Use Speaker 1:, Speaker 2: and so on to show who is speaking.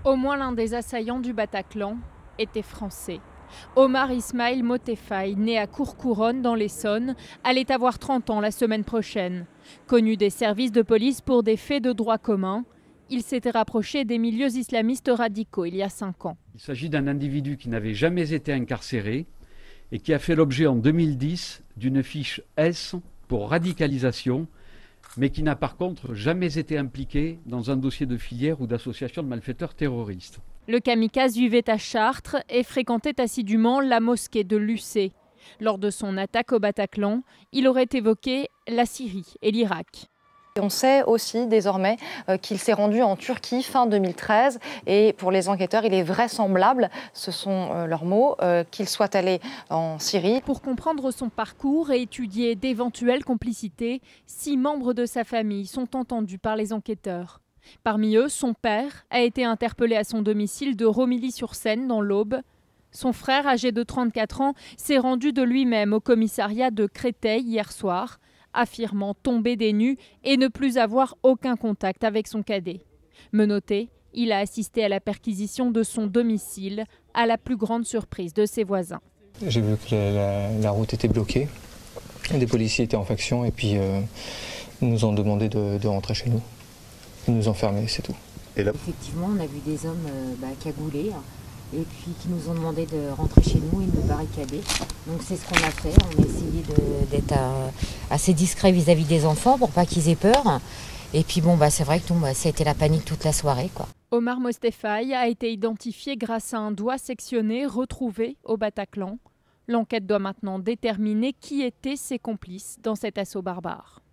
Speaker 1: Au moins l'un des assaillants du Bataclan était français. Omar Ismail Motefai, né à Courcouronnes dans l'Essonne, allait avoir 30 ans la semaine prochaine. Connu des services de police pour des faits de droit commun, il s'était rapproché des milieux islamistes radicaux il y a 5 ans.
Speaker 2: Il s'agit d'un individu qui n'avait jamais été incarcéré et qui a fait l'objet en 2010 d'une fiche S pour radicalisation, mais qui n'a par contre jamais été impliqué dans un dossier de filière ou d'association de malfaiteurs terroristes.
Speaker 1: Le kamikaze vivait à Chartres et fréquentait assidûment la mosquée de Lucé. Lors de son attaque au Bataclan, il aurait évoqué la Syrie et l'Irak.
Speaker 3: On sait aussi désormais qu'il s'est rendu en Turquie fin 2013 et pour les enquêteurs, il est vraisemblable, ce sont leurs mots, qu'il soit allé en Syrie.
Speaker 1: Pour comprendre son parcours et étudier d'éventuelles complicités, 6 membres de sa famille sont entendus par les enquêteurs. Parmi eux, son père a été interpellé à son domicile de Romilly-sur-Seine dans l'Aube. Son frère, âgé de 34 ans, s'est rendu de lui-même au commissariat de Créteil hier soir, affirmant tomber des nues et ne plus avoir aucun contact avec son cadet. Menotté, il a assisté à la perquisition de son domicile, à la plus grande surprise de ses voisins.
Speaker 4: J'ai vu que la route était bloquée, des policiers étaient en faction et puis ils nous ont demandé de rentrer chez nous. Ils nous ont fermés, c'est tout.
Speaker 5: Et là... Effectivement, on a vu des hommes cagoulés et puis qui nous ont demandé de rentrer chez nous et de nous barricader. Donc c'est ce qu'on a fait. On a essayé d'être assez discret vis-à-vis des enfants pour pas qu'ils aient peur. Et puis bon, c'est vrai que ça a été la panique toute la soirée, quoi.
Speaker 1: Omar Motefai a été identifié grâce à un doigt sectionné retrouvé au Bataclan. L'enquête doit maintenant déterminer qui étaient ses complices dans cet assaut barbare.